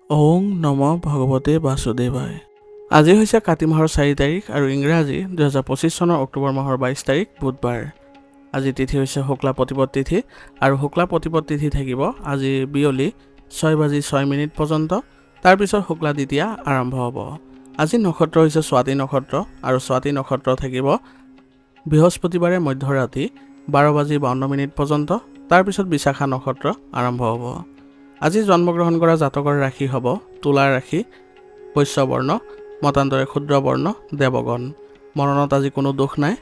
ওং নম ভগৱতে বাসুদেৱায়। আজি হৈছে কাতি মাহৰ 4 তাৰিখ আৰু ইংৰাজী 2025 চনৰ অক্টোবৰ মাহৰ 22 তাৰিখ বুধবাৰ। আজি তিথি হৈছে শুক্লা প্ৰতিপদ তিথি আৰু শুক্লা প্ৰতিপদ তিথি থাকিব আজি বিয়লি 6:06 পৰ্যন্ত। তাৰপিছত শুক্লা দ্বিতীয়া আৰম্ভ হ'ব। আজি নক্ষত্ৰ হৈছে স্বাতি নক্ষত্ৰ আৰু স্বাতি নক্ষত্ৰ থাকিব বৃহস্পতিবাৰে মধ্যৰাতি 12:52 পৰ্যন্ত। তাৰপিছত বিশাখা নক্ষত্ৰ আৰম্ভ হ'ব। আজি জন্মগ্ৰহণ কৰা জাতকৰ ৰাশি হ'ব তুলা ৰাশি, বৈশ্যবৰ্ণ, মতান্তৰে ক্ষুদ্ৰ বৰ্ণ, দেৱগণ। মৰণত আজি কোনো দুখ নাই।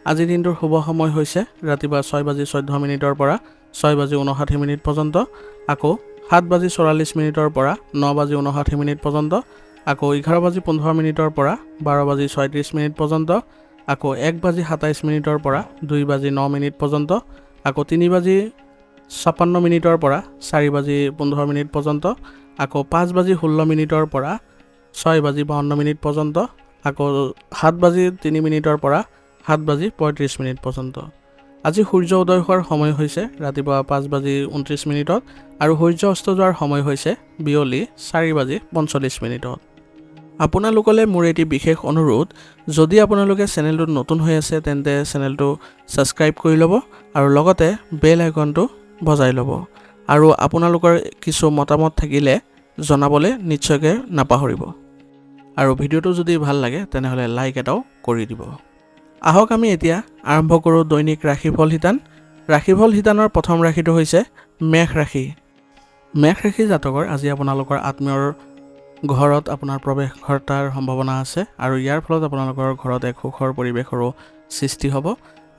আজি দিনটোৰ শুভ সময় হৈছে ৰাতিপুৱা 6:14 পৰা 6:59 পৰ্যন্ত, আকৌ 7:44 পৰা 9:59 পৰ্যন্ত, আকৌ 11:15 পৰা 12:36 পৰ্যন্ত, আকৌ 1:27 পৰা 2:09 পৰ্যন্ত, আকৌ 3:56 পৰা 4:15 পৰ্যন্ত, আকৌ 5:16 পৰা 6:52 পৰ্যন্ত, আকৌ 7:03 পৰা 7:35 পৰ্যন্ত। আজি সূৰ্য উদয় হোৱাৰ সময় হৈছে ৰাতিপুৱা 5:29 আৰু সূৰ্য অস্ত যোৱাৰ সময় হৈছে বিয়লি 4:45। আপোনালোকলৈ মোৰ এটি বিশেষ অনুৰোধ, যদি আপোনালোকে চেনেলটোত নতুন হৈ আছে তেন্তে চেনেলটো ছাবস্ক্ৰাইব কৰি ল'ব আৰু লগতে বেল আইকনটো বজাই ল'ব। আৰু আপোনালোকৰ কিছু মতামত থাকিলে জনাবলৈ নিশ্চয়কৈ নাপাহৰিব। আৰু ভিডিঅ'টো যদি ভাল লাগে তেনেহ'লে লাইক এটাও কৰি দিব। আহক আমি এতিয়া আৰম্ভ কৰোঁ দৈনিক ৰাশিফল শিতান। ৰাশিফল শিতানৰ প্ৰথম ৰাশিটো হৈছে মেষ ৰাশি। মেষ ৰাশি জাতকৰ আজি আপোনালোকৰ আত্মীয়ৰ ঘৰত আপোনাৰ প্ৰৱেশ ঘটাৰ সম্ভাৱনা আছে আৰু ইয়াৰ ফলত আপোনালোকৰ ঘৰত এক সুখৰ পৰিৱেশৰো সৃষ্টি হ'ব।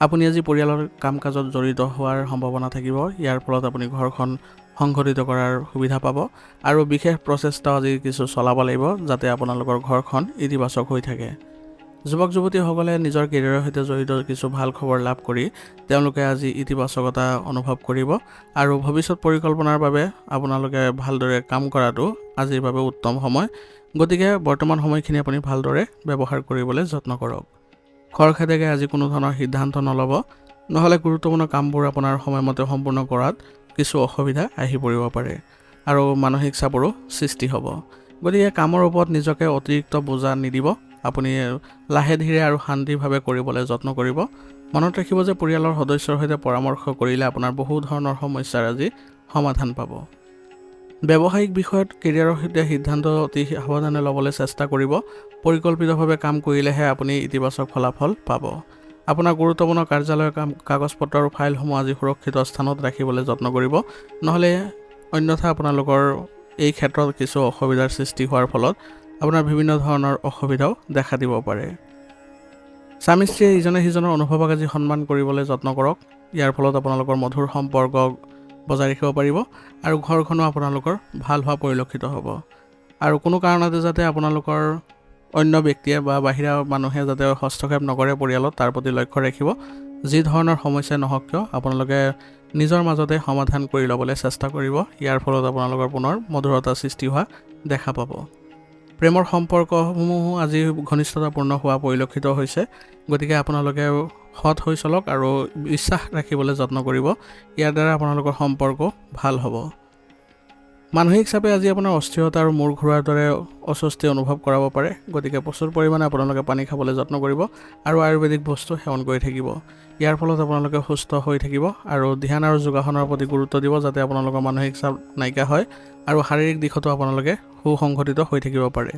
আপুনি আজি পৰিয়ালৰ কাম কাজত জড়িত হোৱাৰ সম্ভাৱনা থাকিব। ইয়াৰ ফলত আপুনি ঘৰখন সংঘটিত কৰাৰ সুবিধা পাব আৰু বিশেষ প্ৰচেষ্টাও আজি কিছু চলাব লাগিব যাতে আপোনালোকৰ ঘৰখন ইতিবাচক হৈ থাকে। যুৱক যুৱতীসকলে নিজৰ কেৰিয়াৰৰ সৈতে জড়িত কিছু ভাল খবৰ লাভ কৰি তেওঁলোকে আজি ইতিবাচকতা অনুভৱ কৰিব আৰু ভৱিষ্যত পৰিকল্পনাৰ বাবে আপোনালোকে ভালদৰে কাম কৰাটো আজিৰ বাবে উত্তম সময়। গতিকে বৰ্তমান সময়খিনি আপুনি ভালদৰে ব্যৱহাৰ কৰিবলৈ যত্ন কৰক। খৰখেদাকে আজি কোনো ধৰণৰ সিদ্ধান্ত নল'ব, নহ'লে গুৰুত্বপূৰ্ণ কামবোৰ আপোনাৰ সময়মতে সম্পূৰ্ণ কৰাত কিছু অসুবিধা আহি পৰিব পাৰে আৰু মানসিক চাপৰো সৃষ্টি হ'ব। গতিকে কামৰ ওপৰত নিজকে অতিৰিক্ত বোজা নিদিব। আপুনি লাহে ধীৰে আৰু শান্তিভাৱে কৰিবলৈ যত্ন কৰিব। মনত ৰাখিব যে পৰিয়ালৰ সদস্যৰ সৈতে পৰামৰ্শ কৰিলে আপোনাৰ বহু ধৰণৰ সমস্যাৰ আজি সমাধান পাব। ব্যৱসায়িক বিষয়ত কেৰিয়াৰৰ সৈতে সিদ্ধান্ত অতি সাৱধানে ল'বলৈ চেষ্টা কৰিব। পৰিকল্পিতভাৱে কাম কৰিলেহে আপুনি ইতিবাচক ফলাফল পাব। আপোনাৰ গুৰুত্বপূৰ্ণ কাৰ্যালয়ৰ কাগজ পত্ৰ আৰু ফাইলসমূহ আজি সুৰক্ষিত স্থানত ৰাখিবলৈ যত্ন কৰিব, নহ'লে অন্যথা আপোনালোকৰ এই ক্ষেত্ৰত কিছু অসুবিধাৰ সৃষ্টি হোৱাৰ ফলত আপোনাৰ বিভিন্ন ধৰণৰ অসুবিধাও দেখা দিব পাৰে। স্বামী স্ত্ৰীয়ে ইজনে সিজনৰ অনুভৱক আজি সন্মান কৰিবলৈ যত্ন কৰক। ইয়াৰ ফলত আপোনালোকৰ মধুৰ সম্পৰ্ক বজাই ৰাখিব পাৰিব আৰু ঘৰখনো আপোনালোকৰ ভাল হোৱা পৰিলক্ষিত হ'ব। আৰু কোনো কাৰণতে যাতে আপোনালোকৰ অন্য ব্যক্তিয়ে বা বাহিৰা মানুহে যাতে হস্তক্ষেপ নকৰে পৰিয়ালত, তাৰ প্ৰতি লক্ষ্য ৰাখিব। যি ধৰণৰ সমস্যাই নহওক কিয় আপোনালোকে নিজৰ মাজতে সমাধান কৰি ল'বলৈ চেষ্টা কৰিব। ইয়াৰ ফলত আপোনালোকৰ পুনৰ মধুৰতা সৃষ্টি হোৱা দেখা পাব। প্ৰেমৰ সম্পৰ্কসমূহো আজি ঘনিষ্ঠতাপূৰ্ণ হোৱা পৰিলক্ষিত হৈছে। গতিকে আপোনালোকে সৎ হৈ চলক আৰু বিশ্বাস ৰাখিবলৈ যত্ন কৰিব। ইয়াৰ দ্বাৰা আপোনালোকৰ সম্পৰ্ক ভাল হ'ব। মানসিক চাপে আজি আপোনাৰ অস্থিৰতা আৰু মূৰ ঘূৰোৱাৰ দৰে অস্বস্তি অনুভৱ কৰাব পাৰে। গতিকে প্ৰচুৰ পৰিমাণে আপোনালোকে পানী খাবলৈ যত্ন কৰিব আৰু আয়ুৰ্বেদিক বস্তু সেৱন কৰি থাকিব। ইয়াৰ ফলত আপোনালোকে সুস্থ হৈ থাকিব আৰু ধ্যান আৰু যোগাসনৰ প্ৰতি গুৰুত্ব দিব যাতে আপোনালোকৰ মানসিক চাপ নাইকিয়া হয় আৰু শাৰীৰিক দিশতো আপোনালোকে সুসংগঠিত হৈ থাকিব পাৰে।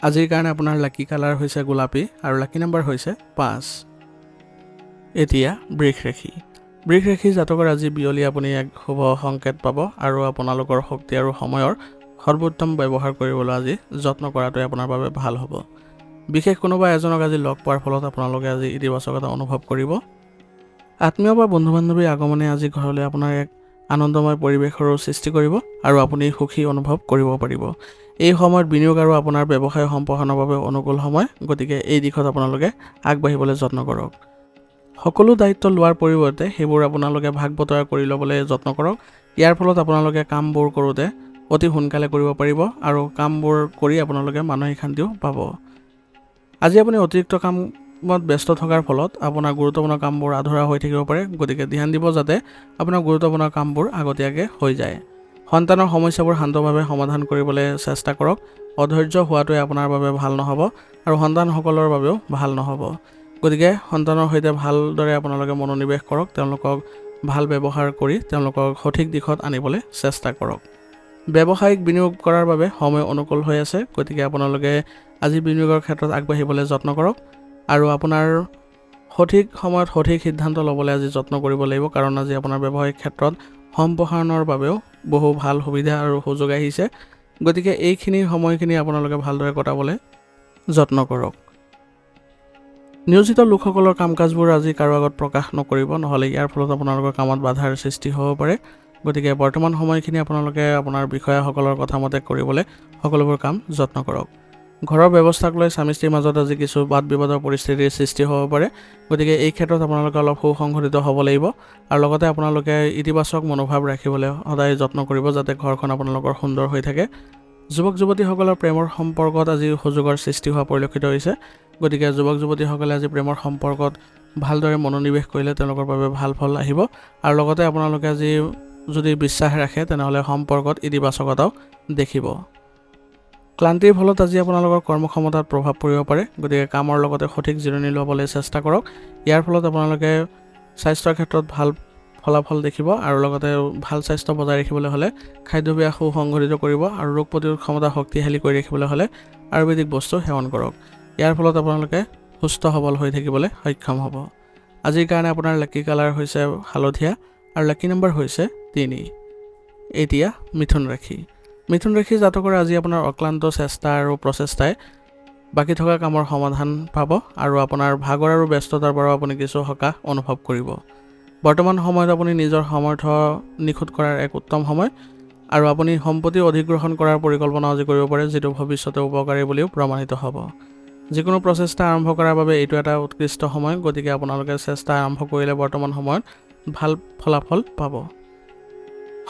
আজিৰ কাৰণে আপোনাৰ লাকি কালাৰ হৈছে গোলাপী আৰু লাকি নম্বৰ হৈছে 5। এতিয়া বৃষ ৰাশি। বৃষ ৰাশি জাতকৰ আজি বিয়লি আপুনি এক শুভ সংকেত পাব আৰু আপোনালোকৰ শক্তি আৰু সময়ৰ সৰ্বোত্তম ব্যৱহাৰ কৰিবলৈ আজি যত্ন কৰাটোৱে আপোনাৰ বাবে ভাল হ'ব। বিশেষ কোনোবা এজনক আজি লগ পোৱাৰ ফলত আপোনালোকে আজি ইতিবাচকতা অনুভৱ কৰিব। আত্মীয় বা বন্ধু বান্ধৱীৰ আগমনে আজি ঘৰলৈ আপোনাৰ এক আনন্দময় পৰিৱেশৰো সৃষ্টি কৰিব আৰু আপুনি সুখী অনুভৱ কৰিব পাৰিব। এই সময়ত বিনিয়োগ আৰু আপোনাৰ ব্যৱসায় সম্প্ৰসাৰণৰ বাবে অনুকূল সময়। গতিকে এই দিশত আপোনালোকে আগবাঢ়িবলৈ যত্ন কৰক। সকলো দায়িত্ব লোৱাৰ পৰিৱৰ্তে সেইবোৰ আপোনালোকে ভাগ বতৰা কৰি ল'বলৈ যত্ন কৰক। ইয়াৰ ফলত আপোনালোকে কামবোৰ কৰোঁতে অতি সোনকালে কৰিব পাৰিব আৰু কামবোৰ কৰি আপোনালোকে মানসিক শান্তিও পাব। আজি আপুনি অতিৰিক্ত কামত ব্যস্ত থকাৰ ফলত আপোনাৰ গুৰুত্বপূৰ্ণ কামবোৰ আধৰুৱা হৈ থাকিব পাৰে। গতিকে ধ্যান দিব যাতে আপোনাৰ গুৰুত্বপূৰ্ণ কামবোৰ আগতীয়াকৈ হৈ যায়। সন্তানৰ সমস্যাবোৰ শান্তভাৱে সমাধান কৰিবলৈ চেষ্টা কৰক। অধৈৰ্য হোৱাটোৱে আপোনাৰ বাবে ভাল নহ'ব আৰু সন্তানসকলৰ বাবেও ভাল নহ'ব। গতিকে সন্তানৰ সৈতে ভালদৰে আপোনালোকে মনোনিৱেশ কৰক, তেওঁলোকক ভাল ব্যৱহাৰ কৰি তেওঁলোকক সঠিক দিশত আনিবলৈ চেষ্টা কৰক। ব্যৱসায়িক বিনিয়োগ কৰাৰ বাবে সময় অনুকূল হৈ আছে, গতিকে আপোনালোকে আজি বিনিয়োগৰ ক্ষেত্ৰত আগবাঢ়িবলৈ যত্ন কৰক আৰু আপোনাৰ সঠিক সময়ত সঠিক সিদ্ধান্ত ল'বলৈ আজি যত্ন কৰিব লাগিব, কাৰণ আজি আপোনাৰ ব্যৱসায়িক ক্ষেত্ৰত সম্প্ৰসাৰণৰ বাবেও বহু ভাল সুবিধা আৰু সুযোগ আহিছে। গতিকে এইখিনি সময়খিনি আপোনালোকে ভালদৰে কটাবলৈ যত্ন কৰক। নিয়োজিত লোকসকলৰ কাম কাজবোৰ আজি কাৰো আগত প্ৰকাশ নকৰিব, নহ'লে ইয়াৰ ফলত আপোনালোকৰ কামত বাধাৰ সৃষ্টি হ'ব পাৰে। গতিকে বৰ্তমান সময়খিনি আপোনালোকে আপোনাৰ বিষয়াসকলৰ কথা মতে কৰিবলৈ সকলোবোৰ কাম যত্ন কৰক। ঘৰৰ ব্যৱস্থাক লৈ স্বামী স্ত্ৰীৰ মাজত আজি কিছু বাদ বিবাদৰ পৰিস্থিতিৰ সৃষ্টি হ'ব পাৰে। গতিকে এই ক্ষেত্ৰত আপোনালোকে অলপ সুসংগঠিত হ'ব লাগিব আৰু লগতে আপোনালোকে ইতিবাচক মনোভাৱ ৰাখিবলৈ সদায় যত্ন কৰিব, যাতে ঘৰখন আপোনালোকৰ সুন্দৰ হৈ থাকে। যুৱক যুৱতীসকলৰ প্ৰেমৰ সম্পৰ্কত আজি সুযোগৰ সৃষ্টি হোৱা পৰিলক্ষিত হৈছে। গতিকে যুৱক যুৱতীসকলে আজি প্ৰেমৰ সম্পৰ্কত ভালদৰে মনোনিৱেশ কৰিলে তেওঁলোকৰ বাবে ভাল ফল আহিব আৰু লগতে আপোনালোকে আজি যদি বিশ্বাস ৰাখে তেনেহ'লে সম্পৰ্কত ইতিবাচকতাও দেখিব। ক্লান্তিৰ ফলত আজি আপোনালোকৰ কৰ্মক্ষমতাত প্ৰভাৱ পৰিব পাৰে, গতিকে কামৰ লগতে সঠিক জিৰণি ল'বলৈ চেষ্টা কৰক। ইয়াৰ ফলত আপোনালোকে স্বাস্থ্যৰ ক্ষেত্ৰত ভাল ফলাফল দেখিব আৰু লগতে ভাল স্বাস্থ্য বজাই ৰাখিবলৈ হ'লে খাদ্যাভ্যাস সুসংগঠিত কৰিব আৰু ৰোগ প্ৰতিৰোধ ক্ষমতা শক্তিশালী কৰি ৰাখিবলৈ হ'লে আয়ুৰ্বেদিক বস্তু সেৱন কৰক। ইয়াৰ ফলত আপোনালোকে সুস্থ সবল হৈ থাকিবলৈ সক্ষম হ'ব। আজিৰ কাৰণে আপোনাৰ লাকি কালাৰ হৈছে হালধীয়া আৰু লাকি নম্বৰ হৈছে 3। এতিয়া মিথুন ৰাশি। মিথুন ৰাশি জাতকৰ আজি আপোনাৰ অক্লান্ত চেষ্টা আৰু প্ৰচেষ্টাই বাকী থকা কামৰ সমাধান পাব আৰু আপোনাৰ ভাগৰ আৰু ব্যস্ততাৰ পৰাও আপুনি কিছু সকাহ অনুভৱ কৰিব। বৰ্তমান সময়ত আপুনি নিজৰ সামৰ্থ্য নিখুঁত কৰাৰ এক উত্তম সময় আৰু আপুনি সম্পত্তি অধিগ্ৰহণ কৰাৰ পৰিকল্পনা আজি কৰিব পাৰে, যিটো ভৱিষ্যতে উপকাৰী বুলিও প্ৰমাণিত হ'ব। যিকোনো প্ৰচেষ্টা আৰম্ভ কৰাৰ বাবে এইটো এটা উৎকৃষ্ট সময়, গতিকে আপোনালোকে চেষ্টা আৰম্ভ কৰিলে বৰ্তমান সময়ত ভাল ফলাফল পাব।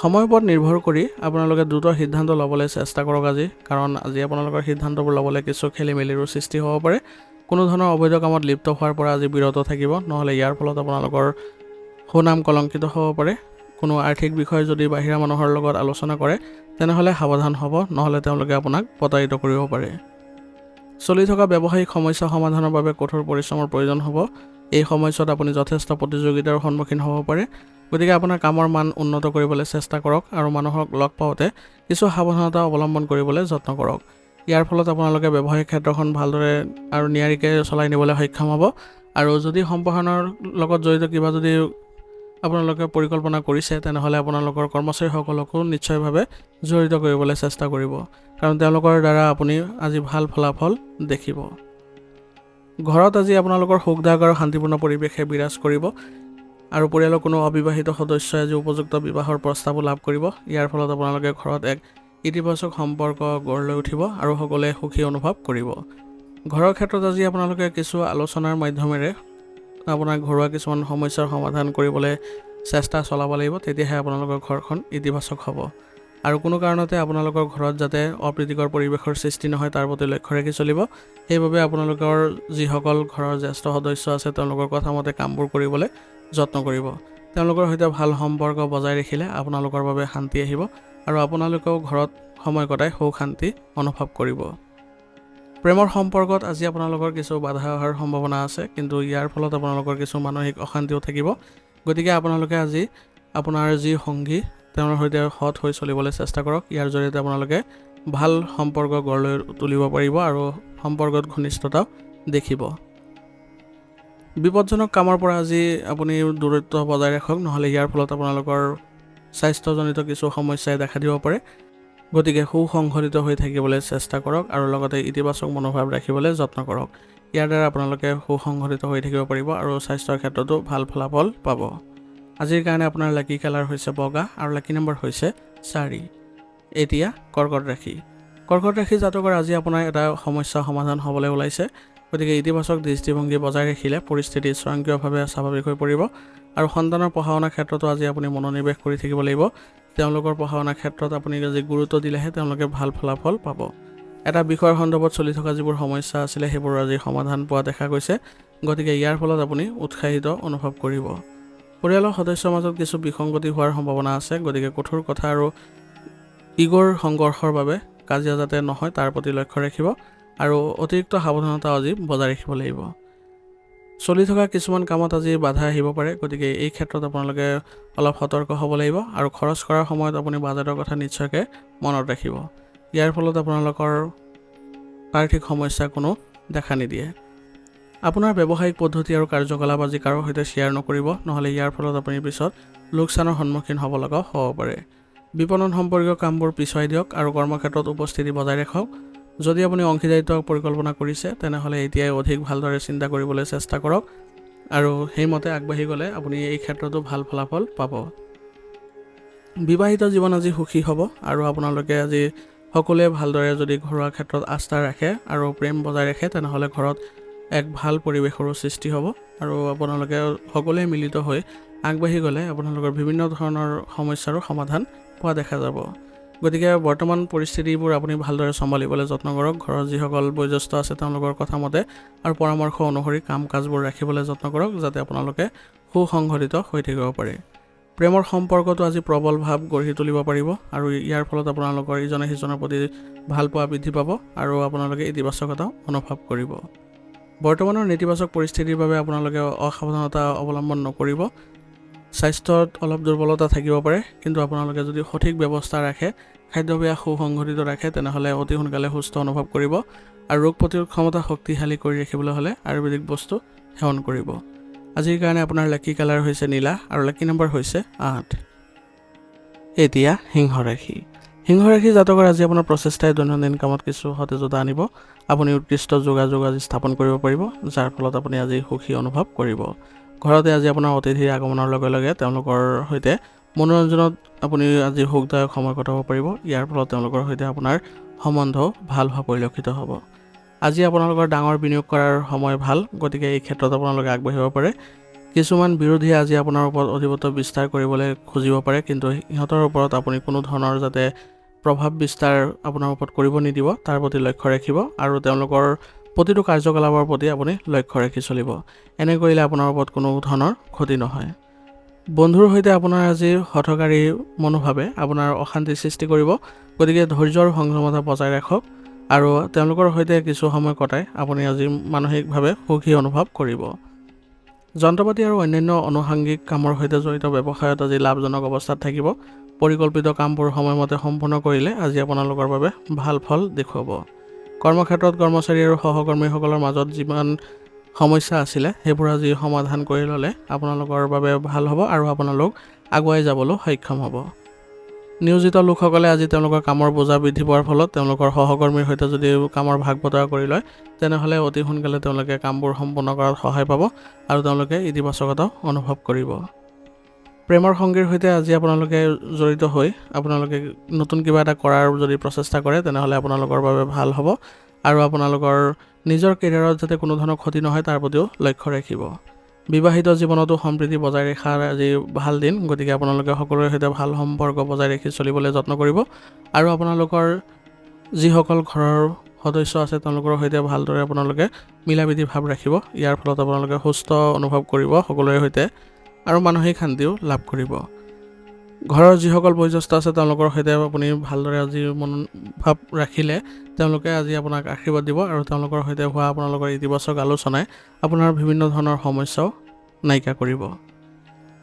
সময়ৰ ওপৰত নিৰ্ভৰ কৰি আপোনালোকে দ্ৰুত সিদ্ধান্ত ল'বলৈ চেষ্টা কৰক আজি, কাৰণ আজি আপোনালোকৰ সিদ্ধান্তবোৰ ল'বলৈ কিছু খেলি মেলিৰো সৃষ্টি হ'ব পাৰে। কোনো ধৰণৰ অবৈধ কামত লিপ্ত হোৱাৰ পৰা আজি বিৰত থাকিব, নহ'লে ইয়াৰ ফলত আপোনালোকৰ সুনাম কলংকিত হ'ব পাৰে। কোনো আৰ্থিক বিষয় যদি বাহিৰা মানুহৰ লগত আলোচনা কৰে তেনেহ'লে সাৱধান হ'ব, নহ'লে তেওঁলোকে আপোনাক প্ৰতাৰিত কৰিব পাৰে। চলি থকা ব্যৱসায়িক সমস্যা সমাধানৰ বাবে কঠোৰ পৰিশ্ৰমৰ প্ৰয়োজন হ'ব। এই সময়ছোৱাত আপুনি যথেষ্ট প্ৰতিযোগিতাৰ সন্মুখীন হ'ব পাৰে, গতিকে আপোনাৰ কামৰ মান উন্নত কৰিবলৈ চেষ্টা কৰক আৰু মানুহক লগ পাওঁতে কিছু সাৱধানতা অৱলম্বন কৰিবলৈ যত্ন কৰক। ইয়াৰ ফলত আপোনালোকে ব্যৱসায়িক ক্ষেত্ৰখন ভালদৰে আৰু নিয়াৰিকৈ চলাই নিবলৈ সক্ষম হ'ব আৰু যদি সম্প্ৰসাৰণৰ লগত জড়িত কিবা যদি আপোনালোকে পৰিকল্পনা কৰিছে তেনেহ'লে আপোনালোকৰ কৰ্মচাৰীসকলকো নিশ্চয়ভাৱে জড়িত কৰিবলৈ চেষ্টা কৰিব, কাৰণ তেওঁলোকৰ দ্বাৰা আপুনি আজি ভাল ফলাফল দেখিব। ঘৰত আজি আপোনালোকৰ সুখদায়ক আৰু শান্তিপূৰ্ণ পৰিৱেশে বিৰাজ কৰিব আৰু পৰিয়ালৰ কোনো অবিবাহিত সদস্যই আজি উপযুক্ত বিবাহৰ প্ৰস্তাৱো লাভ কৰিব। ইয়াৰ ফলত আপোনালোকে ঘৰত এক ইতিবাচক সম্পৰ্ক গঢ় লৈ উঠিব আৰু সকলোৱে সুখী অনুভৱ কৰিব। ঘৰৰ ক্ষেত্ৰত আজি আপোনালোকে কিছু আলোচনাৰ মাধ্যমেৰে আপোনাৰ ঘৰুৱা কিছুমান সমস্যাৰ সমাধান কৰিবলৈ চেষ্টা চলাব লাগিব, তেতিয়াহে আপোনালোকৰ ঘৰখন ইতিবাচক হ'ব আৰু কোনো কাৰণতে আপোনালোকৰ ঘৰত যাতে অপ্ৰীতিকৰ পৰিৱেশৰ সৃষ্টি নহয় তাৰ প্ৰতি লক্ষ্য ৰাখি চলিব। সেইবাবে আপোনালোকৰ যিসকল ঘৰৰ জ্যেষ্ঠ সদস্য আছে তেওঁলোকৰ কথা মতে কামবোৰ কৰিবলৈ যত্ন কৰিব। তেওঁলোকৰ সৈতে ভাল সম্পৰ্ক বজাই ৰাখিলে আপোনালোকৰ বাবে শান্তি আহিব আৰু আপোনালোকেও ঘৰত সময় কটাই সুখ শান্তি অনুভৱ কৰিব। প্ৰেমৰ সম্পৰ্কত আজি আপোনালোকৰ কিছু বাধা অহাৰ সম্ভাৱনা আছে, কিন্তু ইয়াৰ ফলত আপোনালোকৰ কিছু মানসিক অশান্তিও থাকিব। গতিকে আপোনালোকে আজি আপোনাৰ যি সংগী তেওঁৰ সৈতে সৎ হৈ চলিবলৈ চেষ্টা কৰক। ইয়াৰ জৰিয়তে আপোনালোকে ভাল সম্পৰ্ক গঢ় লৈ তুলিব পাৰিব আৰু সম্পৰ্কত ঘনিষ্ঠতাও দেখিব। বিপদজনক কামৰ পৰা আজি আপুনি দূৰত্ব বজাই ৰাখক, নহ'লে ইয়াৰ ফলত আপোনালোকৰ স্বাস্থ্যজনিত কিছু সমস্যাই দেখা দিব পাৰে। গতিকে সুসংগঠিত হৈ থাকিবলৈ চেষ্টা কৰক আৰু লগতে ইতিবাচক মনোভাৱ ৰাখিবলৈ যত্ন কৰক। ইয়াৰ দ্বাৰা আপোনালোকে সুসংগঠিত হৈ থাকিব পাৰিব আৰু স্বাস্থ্যৰ ক্ষেত্ৰতো ভাল ফলাফল পাব। আজিৰ কাৰণে আপোনাৰ লাকি কালাৰ হৈছে বগা আৰু লাকি নম্বৰ হৈছে 4। এতিয়া কৰ্কট ৰাশি। কৰ্কট ৰাশি জাতকৰ আজি আপোনাৰ এটা সমস্যা সমাধান হ'বলৈ ওলাইছে, গতিকে ইতিবাচক দৃষ্টিভংগী বজাই ৰাখিলে পৰিস্থিতি স্বয়ংক্ৰিয়ভাৱে স্বাভাৱিক হৈ পৰিব আৰু সন্তানৰ পঢ়া শুনাৰ ক্ষেত্ৰতো আজি আপুনি মনোনিৱেশ কৰি থাকিব লাগিব। তেওঁলোকৰ পঢ়া শুনাৰ ক্ষেত্ৰত আপুনি আজি গুৰুত্ব দিলেহে তেওঁলোকে ভাল ফলাফল পাব। এটা বিষয়ৰ সন্দৰ্ভত চলি থকা যিবোৰ সমস্যা আছিলে সেইবোৰ আজি সমাধান পোৱা দেখা গৈছে, গতিকে ইয়াৰ ফলত আপুনি উৎসাহিত অনুভৱ কৰিব। পৰিয়ালৰ সদস্যৰ মাজত কিছু বিসংগতি হোৱাৰ সম্ভাৱনা আছে, গতিকে কঠোৰ কথা আৰু ইগৰ সংঘৰ্ষৰ বাবে কাজিয়া যাতে নহয় তাৰ প্ৰতি লক্ষ্য ৰাখিব আৰু অতিৰিক্ত সাৱধানতা আজি বজাই ৰাখিব লাগিব। চলি থকা কিছুমান কামত আজি বাধা আহিব পাৰে, গতিকে এই ক্ষেত্ৰত আপোনালোকে অলপ সতৰ্ক হ'ব লাগিব আৰু খৰচ কৰাৰ সময়ত আপুনি বাজেটৰ কথা নিশ্চয়কৈ মনত ৰাখিব। ইয়াৰ ফলত আপোনালোকৰ আৰ্থিক সমস্যা কোনো দেখা নিদিয়ে। আপোনাৰ ব্যৱসায়িক পদ্ধতি আৰু কাৰ্যকলাপ আজি কাৰো সৈতে শ্বেয়াৰ নকৰিব, নহ'লে ইয়াৰ ফলত আপুনি পিছত লোকচানৰ সন্মুখীন হ'ব লগা হ'ব পাৰে। বিপণন সম্পৰ্কীয় কামবোৰ পিছুৱাই দিয়ক আৰু কৰ্মক্ষেত্ৰত উপস্থিতি বজাই ৰাখক। যদি আপুনি অংশীদাৰিত্ব পৰিকল্পনা কৰিছে তেনেহ'লে এতিয়াই অধিক ভালদৰে চিন্তা কৰিবলৈ চেষ্টা কৰক আৰু সেইমতে আগবাঢ়ি গ'লে আপুনি এই ক্ষেত্ৰতো ভাল ফলাফল পাব। বিবাহিত জীৱন আজি সুখী হ'ব আৰু আপোনালোকে আজি সকলোৱে ভালদৰে যদি ঘৰুৱা ক্ষেত্ৰত আস্থা ৰাখে আৰু প্ৰেম বজাই ৰাখে তেনেহ'লে ঘৰত এক ভাল পৰিৱেশৰো সৃষ্টি হ'ব আৰু আপোনালোকে সকলোৱে মিলিত হৈ আগবাঢ়ি গ'লে আপোনালোকৰ বিভিন্ন ধৰণৰ সমস্যাৰো সমাধান পোৱা দেখা যাব। গতিকে বৰ্তমান পৰিস্থিতিবোৰ আপুনি ভালদৰে চম্ভালিবলৈ যত্ন কৰক। ঘৰৰ যিসকল বয়োজ্যেষ্ঠ আছে তেওঁলোকৰ কথা মতে আৰু পৰামৰ্শ অনুসৰি কাম কাজবোৰ ৰাখিবলৈ যত্ন কৰক, যাতে আপোনালোকে সুসংগঠিত হৈ থাকিব পাৰে। প্ৰেমৰ সম্পৰ্কটো আজি প্ৰবল ভাৱ গঢ়ি তুলিব পাৰিব আৰু ইয়াৰ ফলত আপোনালোকৰ ইজনে সিজনৰ প্ৰতি ভাল পোৱা বৃদ্ধি পাব আৰু আপোনালোকে ইতিবাচকতা অনুভৱ কৰিব। বৰ্তমানৰ নেতিবাচক পৰিস্থিতিৰ বাবে আপোনালোকে অসাৱধানতা অৱলম্বন নকৰিব। স্বাস্থ্যত অলপ দুৰ্বলতা থাকিব পাৰে, কিন্তু আপোনালোকে যদি সঠিক ব্যৱস্থা ৰাখে, খাদ্যাভ্যাস সুসংগঠিত ৰাখে তেনেহ'লে অতি সোনকালে সুস্থ অনুভৱ কৰিব আৰু ৰোগ প্ৰতিৰোধ ক্ষমতা শক্তিশালী কৰি ৰাখিবলৈ হ'লে আয়ুৰ্বেদিক বস্তু সেৱন কৰিব। আজিৰ কাৰণে আপোনাৰ লাকি কালাৰ হৈছে নীলা আৰু লাকি নম্বৰ হৈছে 8। এতিয়া সিংহ ৰাশি। সিংহ ৰাশি জাতকৰ আজি আপোনাৰ প্ৰচেষ্টাই দৈনন্দিন কামত কিছু সতেজতা আনিব। আপুনি উৎকৃষ্ট যোগাযোগ আজি স্থাপন কৰিব পাৰিব, যাৰ ফলত আপুনি আজি সুখী অনুভৱ কৰিব। ঘৰতে আজি আপোনাৰ অতিথিৰ আগমনৰ লগে লগে তেওঁলোকৰ সৈতে মনোৰঞ্জনত আপুনি আজি সুখদায়ক সময় কটাব পাৰিব। ইয়াৰ ফলত তেওঁলোকৰ সৈতে আপোনাৰ সম্বন্ধও ভাল হোৱা পৰিলক্ষিত হ'ব। আজি আপোনালোকৰ ডাঙৰ বিনিয়োগ কৰাৰ সময় ভাল, গতিকে এই ক্ষেত্ৰত আপোনালোকে আগবাঢ়িব পাৰে। কিছুমান বিৰোধীয়ে আজি আপোনাৰ ওপৰত অধিপত্য বিস্তাৰ কৰিবলৈ খুজিব পাৰে, কিন্তু সিহঁতৰ ওপৰত আপুনি কোনো ধৰণৰ যাতে প্ৰভাৱ বিস্তাৰ আপোনাৰ ওপৰত কৰিব নিদিব তাৰ প্ৰতি লক্ষ্য ৰাখিব আৰু তেওঁলোকৰ প্ৰতিটো কাৰ্যকলাপৰ প্ৰতি আপুনি লক্ষ্য ৰাখি চলিব। এনে কৰিলে আপোনাৰ ওপৰত কোনো ধৰণৰ ক্ষতি নহয়। বন্ধুৰ সৈতে আপোনাৰ আজি হঠকাৰী মনোভাৱে আপোনাৰ অশান্তি সৃষ্টি কৰিব, গতিকে ধৈৰ্য আৰু সংযমতা বজাই ৰাখক আৰু তেওঁলোকৰ সৈতে কিছু সময় কটাই আপুনি আজি মানসিকভাৱে সুখী অনুভৱ কৰিব। যন্ত্ৰপাতি আৰু অন্যান্য আনুষংগিক কামৰ সৈতে জড়িত ব্যৱসায়ত আজি লাভজনক অৱস্থাত থাকিব। পৰিকল্পিত কামবোৰ সময়মতে সম্পূৰ্ণ কৰিলে আজি আপোনালোকৰ বাবে ভাল ফল দেখুৱাব। কৰ্মক্ষেত্ৰত কৰ্মচাৰী আৰু সহকৰ্মীসকলৰ মাজত যিমান সমস্যা আছিলে সেইবোৰ আজি সমাধান কৰি ল'লে আপোনালোকৰ বাবে ভাল হ'ব আৰু আপোনালোক আগুৱাই যাবলৈ সক্ষম হ'ব। নিয়োজিত লোকসকলে আজি তেওঁলোকৰ কামৰ বোজা বৃদ্ধি পোৱাৰ ফলত তেওঁলোকৰ সহকৰ্মীৰ সৈতে যদি কামৰ ভাগ বতৰা কৰি লয় তেনেহ'লে অতি সোনকালে তেওঁলোকে কামবোৰ সম্পূৰ্ণ কৰাত সহায় পাব আৰু তেওঁলোকে ইতিবাচকতা অনুভৱ কৰিব। প্ৰেমৰ সংগীৰ সৈতে আজি আপোনালোকে জড়িত হৈ আপোনালোকে নতুন কিবা এটা কৰাৰ যদি প্ৰচেষ্টা কৰে তেনেহ'লে আপোনালোকৰ বাবে ভাল হ'ব আৰু আপোনালোকৰ নিজৰ কেৰিয়াৰত যাতে কোনো ধৰণৰ ক্ষতি নহয় তাৰ প্ৰতিও লক্ষ্য ৰাখিব। বিবাহিত জীৱনতো সম্প্ৰীতি বজাই ৰখাৰ আজি ভাল দিন, গতিকে আপোনালোকে সকলোৰে সৈতে ভাল সম্পৰ্ক বজাই ৰাখি চলিবলৈ যত্ন কৰিব আৰু আপোনালোকৰ যিসকল ঘৰৰ সদস্য আছে তেওঁলোকৰ সৈতে ভালদৰে আপোনালোকে মিলাপ্ৰীতি ভাৱ ৰাখিব। ইয়াৰ ফলত আপোনালোকে সুস্থ অনুভৱ কৰিব সকলোৰে সৈতে আৰু মানসিক শান্তিও লাভ কৰিব। ঘৰৰ যিসকল বয়োজ্যেষ্ঠ আছে তেওঁলোকৰ সৈতে আপুনি ভালদৰে আজি মনোভাৱ ৰাখিলে তেওঁলোকে আজি আপোনাক আশীৰ্বাদ দিব আৰু তেওঁলোকৰ সৈতে হোৱা আপোনালোকৰ ইতিবাচক আলোচনাই আপোনাৰ বিভিন্ন ধৰণৰ সমস্যাও নাইকিয়া কৰিব।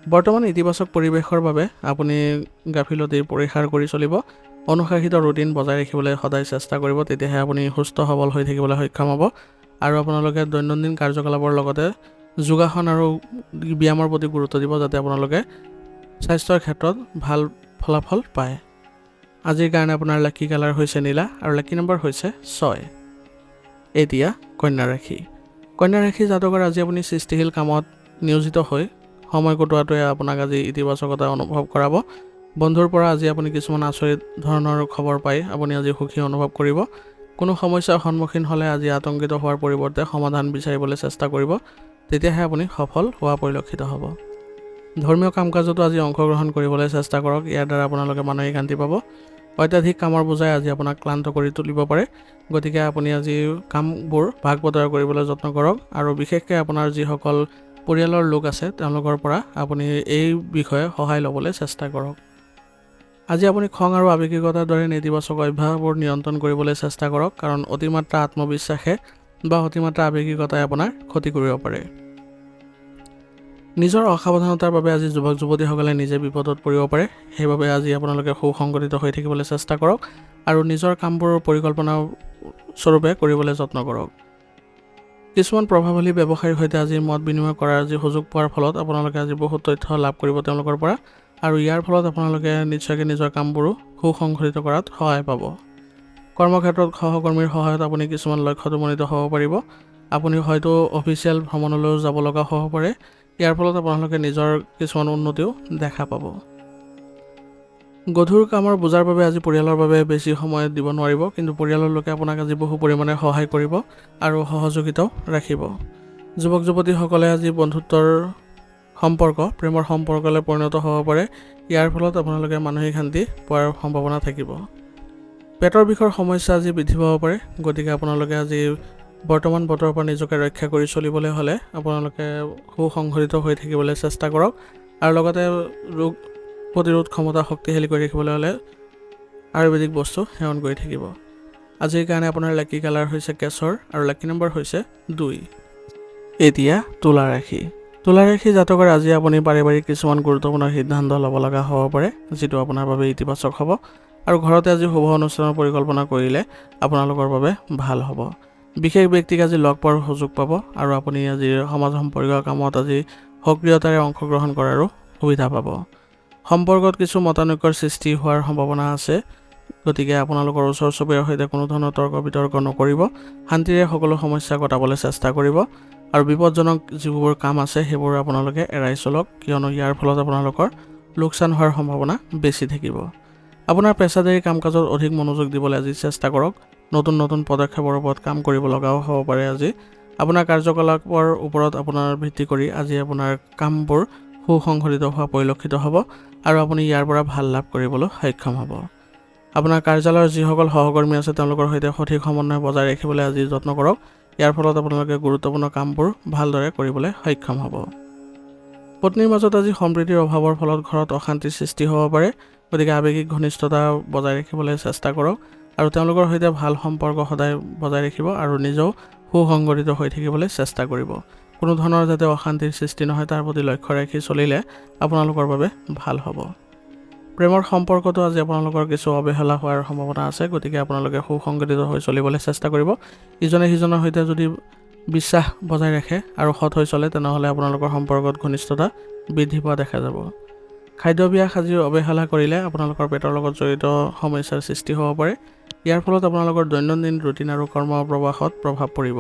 বৰ্তমান ইতিবাচক পৰিৱেশৰ বাবে আপুনি গাফিলতি পৰিহাৰ কৰি চলিব। অনুশাসিত ৰুটিন বজাই ৰাখিবলৈ সদায় চেষ্টা কৰিব, তেতিয়াহে আপুনি সুস্থ সবল হৈ থাকিবলৈ সক্ষম হ'ব আৰু আপোনালোকে দৈনন্দিন কাৰ্যকলাপৰ লগতে যোগাসন আৰু ব্যায়ামৰ প্ৰতি গুৰুত্ব দিব, যাতে আপোনালোকে স্বাস্থ্যৰ ক্ষেত্ৰত ভাল ফলাফল পায়। আজিৰ কাৰণে আপোনাৰ লাকি কালাৰ হৈছে নীলা আৰু লাকি নম্বৰ হৈছে 6। এতিয়া কন্যা ৰাশি। কন্যা ৰাশি জাতকৰ আজি আপুনি সৃষ্টিশীল কামত নিয়োজিত হৈ সময় কটোৱাটোৱে আপোনাক আজি ইতিবাচকতা অনুভৱ কৰাব। বন্ধুৰ পৰা আজি আপুনি কিছুমান আচৰিত ধৰণৰ খবৰ পাই আপুনি আজি সুখী অনুভৱ কৰিব। কোনো সমস্যাৰ সন্মুখীন হ'লে আজি আতংকিত হোৱাৰ পৰিৱৰ্তে সমাধান বিচাৰিবলৈ চেষ্টা কৰিব, তেতিয়াহে আপুনি সফল হোৱা পৰিলক্ষিত হ'ব। ধৰ্মীয় কাম কাজতো আজি অংশগ্ৰহণ কৰিবলৈ চেষ্টা কৰক, ইয়াৰ দ্বাৰা আপোনালোকে মানসিক শান্তি পাব। অত্যাধিক কামৰ বোজাই আজি আপোনাক ক্লান্ত কৰি তুলিব পাৰে, গতিকে আপুনি আজি কামবোৰ ভাগ বতৰা কৰিবলৈ যত্ন কৰক আৰু বিশেষকৈ আপোনাৰ যিসকল পৰিয়ালৰ লোক আছে তেওঁলোকৰ পৰা আপুনি এই বিষয়ে সহায় ল'বলৈ চেষ্টা কৰক। আজি আপুনি খং আৰু আৱেগিকতাৰ দৰে নেতিবাচক অভ্যাসবোৰ নিয়ন্ত্ৰণ কৰিবলৈ চেষ্টা কৰক, কাৰণ অতিমাত্ৰা আত্মবিশ্বাসে বা অতিমাত্ৰা আৱেগিকতাই আপোনাৰ ক্ষতি কৰিব পাৰে। নিজৰ অসাৱধানতাৰ বাবে আজি যুৱক যুৱতীসকলে নিজে বিপদত পৰিব পাৰে। সেইবাবে আজি আপোনালোকে সুসংগঠিত হৈ থাকিবলৈ চেষ্টা কৰক আৰু নিজৰ কামবোৰ পৰিকল্পনা স্বৰূপে কৰিবলৈ যত্ন কৰক। কিছুমান প্ৰভাৱশালী ব্যৱসায়ীৰ সৈতে আজি মত বিনিময় কৰাৰ আজি সুযোগ পোৱাৰ ফলত আপোনালোকে আজি বহুত তথ্য লাভ কৰিব তেওঁলোকৰ পৰা, আৰু ইয়াৰ ফলত আপোনালোকে নিশ্চয়কৈ নিজৰ কামবোৰো সুসংগঠিত কৰাত সহায় পাব। কৰ্মক্ষেত্ৰত সহকৰ্মীৰ সহায়ত আপুনি কিছুমান লক্ষ্যত উপনীত হ'ব পাৰিব। আপুনি হয়তো অফিচিয়েল ভ্ৰমণলৈও যাব লগা হ'ব পাৰে। ইয়াৰ ফলত আপোনালোকে নিজৰ কিছুমান উন্নতিও দেখা পাব। গধুৰ কামৰ বোজাৰ বাবে আজি পৰিয়ালৰ বাবে বেছি সময় দিব নোৱাৰিব, কিন্তু পৰিয়ালৰ লোকে আপোনাক আজি বহু পৰিমাণে সহায় কৰিব আৰু সহযোগিতাও ৰাখিব। যুৱক যুৱতীসকলে আজি বন্ধুত্বৰ সম্পৰ্ক প্ৰেমৰ সম্পৰ্কলৈ পৰিণত হ'ব পাৰে। ইয়াৰ ফলত আপোনালোকে মানসিক শান্তি পোৱাৰ সম্ভাৱনা থাকিব। পেটৰ বিষৰ সমস্যা আজি বৃদ্ধি পাব পাৰে, গতিকে আপোনালোকে আজি বৰ্তমান বতৰৰ পৰা নিজকে ৰক্ষা কৰি চলিবলৈ হ'লে আপোনালোকে সুসংগঠিত হৈ থাকিবলৈ চেষ্টা কৰক, আৰু লগতে ৰোগ প্ৰতিৰোধ ক্ষমতা শক্তিশালী কৰি ৰাখিবলৈ হ'লে আয়ুৰ্বেদিক বস্তু সেৱন কৰি থাকিব। আজিৰ কাৰণে আপোনাৰ লাকি কালাৰ হৈছে কেশৰ আৰু লাকি নম্বৰ হৈছে 2। এতিয়া তুলা ৰাশি। তুলা ৰাশি জাতকৰ আজি আপুনি পাৰিবাৰিক কিছুমান গুৰুত্বপূৰ্ণ সিদ্ধান্ত ল'ব লগা হ'ব পাৰে, যিটো আপোনাৰ বাবে ইতিবাচক হ'ব, আৰু ঘৰতে আজি শুভ অনুষ্ঠানৰ পৰিকল্পনা কৰিলে আপোনালোকৰ বাবে ভাল হ'ব। বিশেষ ব্যক্তিক আজি লগ পোৱাৰ সুযোগ পাব, আৰু আপুনি আজি সমাজ সম্পৰ্কীয় কামত আজি সক্ৰিয়তাৰে অংশগ্ৰহণ কৰাৰো সুবিধা পাব। সম্পৰ্কত কিছু মতানৈক্যৰ সৃষ্টি হোৱাৰ সম্ভাৱনা আছে, গতিকে আপোনালোকৰ ওচৰ চুবুৰীয়াৰ সৈতে কোনো ধৰণৰ তৰ্ক বিতৰ্ক নকৰিব। শান্তিৰে সকলো সমস্যা কটাবলৈ চেষ্টা কৰিব, আৰু বিপদজনক যিবোৰ কাম আছে সেইবোৰ আপোনালোকে এৰাই চলক, কিয়নো ইয়াৰ ফলত আপোনালোকৰ লোকচান হোৱাৰ সম্ভাৱনা বেছি থাকিব। আপোনাৰ পেছাদাৰী কাম কাজত অধিক মনোযোগ দিবলৈ আজি চেষ্টা কৰক। নতুন নতুন পদক্ষেপৰ ওপৰত কাম কৰিব লগাও হ'ব পাৰে। আজি আপোনাৰ কাৰ্যকলাপৰ ওপৰত আপোনাৰ ভিত্তি কৰি আজি আপোনাৰ কামবোৰ সুসংগঠিত হোৱা পৰিলক্ষিত হ'ব, আৰু আপুনি ইয়াৰ পৰা ভাল লাভ কৰিবলৈ সক্ষম হ'ব। আপোনাৰ কাৰ্যালয়ৰ যিসকল সহকৰ্মী আছে তেওঁলোকৰ সৈতে সঠিক সমন্বয় বজাই ৰাখিবলৈ আজি যত্ন কৰক। ইয়াৰ ফলত আপোনালোকে গুৰুত্বপূৰ্ণ কামবোৰ ভালদৰে কৰিবলৈ সক্ষম হ'ব। পত্নীৰ মাজত আজি সম্প্ৰীতিৰ অভাৱৰ ফলত ঘৰত অশান্তিৰ সৃষ্টি হ'ব পাৰে, গতিকে আৱেগিক ঘনিষ্ঠতা বজাই ৰাখিবলৈ চেষ্টা কৰক, আৰু তেওঁলোকৰ সৈতে ভাল সম্পৰ্ক সদায় বজাই ৰাখিব, আৰু নিজেও সুসংগঠিত হৈ থাকিবলৈ চেষ্টা কৰিব। কোনো ধৰণৰ যাতে অশান্তিৰ সৃষ্টি নহয় তাৰ প্ৰতি লক্ষ্য ৰাখি চলিলে আপোনালোকৰ বাবে ভাল হ'ব। প্ৰেমৰ সম্পৰ্কটো আজি আপোনালোকৰ কিছু অৱহেলা হোৱাৰ সম্ভাৱনা আছে, গতিকে আপোনালোকে সুসংগঠিত হৈ চলিবলৈ চেষ্টা কৰিব। ইজনে সিজনৰ সৈতে যদি বিশ্বাস বজাই ৰাখে আৰু সৎ হৈ চলে, তেনেহ'লে আপোনালোকৰ সম্পৰ্কত ঘনিষ্ঠতা বৃদ্ধি পোৱা দেখা যাব। খাদ্যাভ্যাস আজি অৱহেলা কৰিলে আপোনালোকৰ পেটৰ লগত জড়িত সমস্যাৰ সৃষ্টি হ'ব পাৰে। ইয়াৰ ফলত আপোনালোকৰ দৈনন্দিন ৰুটিন আৰু কৰ্ম প্ৰৱাহত প্ৰভাৱ পৰিব,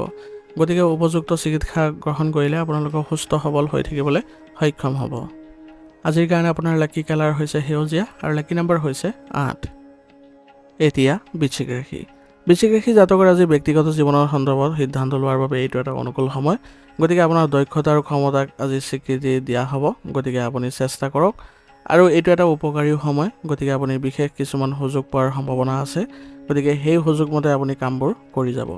গতিকে উপযুক্ত চিকিৎসা গ্ৰহণ কৰিলে আপোনালোকে সুস্থ সবল হৈ থাকিবলৈ সক্ষম হ'ব। আজিৰ কাৰণে আপোনাৰ লাকি কালাৰ হৈছে সেউজীয়া আৰু লাকি নম্বৰ হৈছে 8। এতিয়া বৃশ্চিক ৰাশি। বৃশ্চিক ৰাশি জাতকৰ আজি ব্যক্তিগত জীৱনৰ সন্দৰ্ভত সিদ্ধান্ত লোৱাৰ বাবে এইটো এটা অনুকূল সময়, গতিকে আপোনাৰ দক্ষতা আৰু ক্ষমতাক আজি স্বীকৃতি দিয়া হ'ব, গতিকে আপুনি চেষ্টা কৰক। আৰু এইটো এটা উপকাৰীও সময়, গতিকে আপুনি বিশেষ কিছুমান সুযোগ পোৱাৰ সম্ভাৱনা আছে, গতিকে সেই সুযোগমতে আপুনি কামবোৰ কৰি যাব।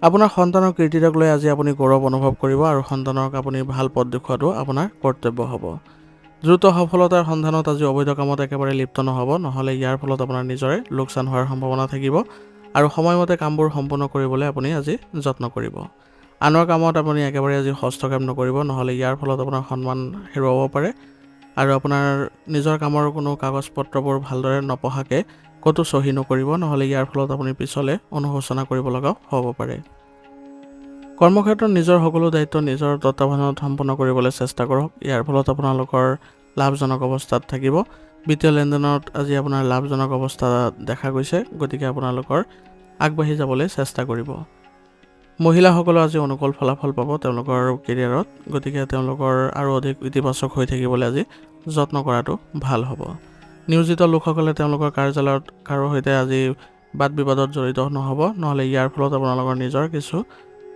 আপোনাৰ সন্তানৰ কৃতিত্বক লৈ আজি আপুনি গৌৰৱ অনুভৱ কৰিব, আৰু সন্তানক আপুনি ভাল পথ দেখুওৱাটো আপোনাৰ কৰ্তব্য হ'ব। দ্ৰুত সফলতাৰ সন্ধানত আজি অবৈধ কামত একেবাৰে লিপ্ত নহ'ব, নহ'লে ইয়াৰ ফলত আপোনাৰ নিজৰে লোকচান হোৱাৰ সম্ভাৱনা থাকিব, আৰু সময়মতে কামবোৰ সম্পূৰ্ণ কৰিবলৈ আপুনি আজি যত্ন কৰিব। আনৰ কামত আপুনি একেবাৰে আজি হস্তক্ষেপ নকৰিব, নহ'লে ইয়াৰ ফলত আপোনাৰ সন্মান হেৰুৱাব পাৰে, আৰু আপোনাৰ নিজৰ কামৰ কোনো কাগজ পত্ৰবোৰ ভালদৰে নপঢ়াকৈ ক'তো চহী নকৰিব, নহ'লে ইয়াৰ ফলত আপুনি পিছলৈ অনুশোচনা কৰিব লগাও হ'ব পাৰে। কৰ্মক্ষেত্ৰত নিজৰ সকলো দায়িত্ব নিজৰ তত্ত্বাৱধানত সম্পূৰ্ণ কৰিবলৈ চেষ্টা কৰক। ইয়াৰ ফলত আপোনালোকৰ লাভজনক অৱস্থাত থাকিব। বিত্তীয় লেনদেনত আজি আপোনাৰ লাভজনক অৱস্থা দেখা গৈছে, গতিকে আপোনালোকৰ আগবাঢ়ি যাবলৈ চেষ্টা কৰিব। মহিলাসকলে আজি অনুকূল ফলাফল পাব তেওঁলোকৰ কেৰিয়াৰত, গতিকে তেওঁলোকৰ আৰু অধিক ইতিবাচক হৈ থাকিবলৈ আজি যত্ন কৰাটো ভাল হ'ব। নিয়োজিত লোকসকলে তেওঁলোকৰ কাৰ্যালয়ত কাৰো সৈতে আজি বাদ বিবাদত জড়িত নহ'ব, নহ'লে ইয়াৰ ফলত আপোনালোকৰ নিজৰ কিছু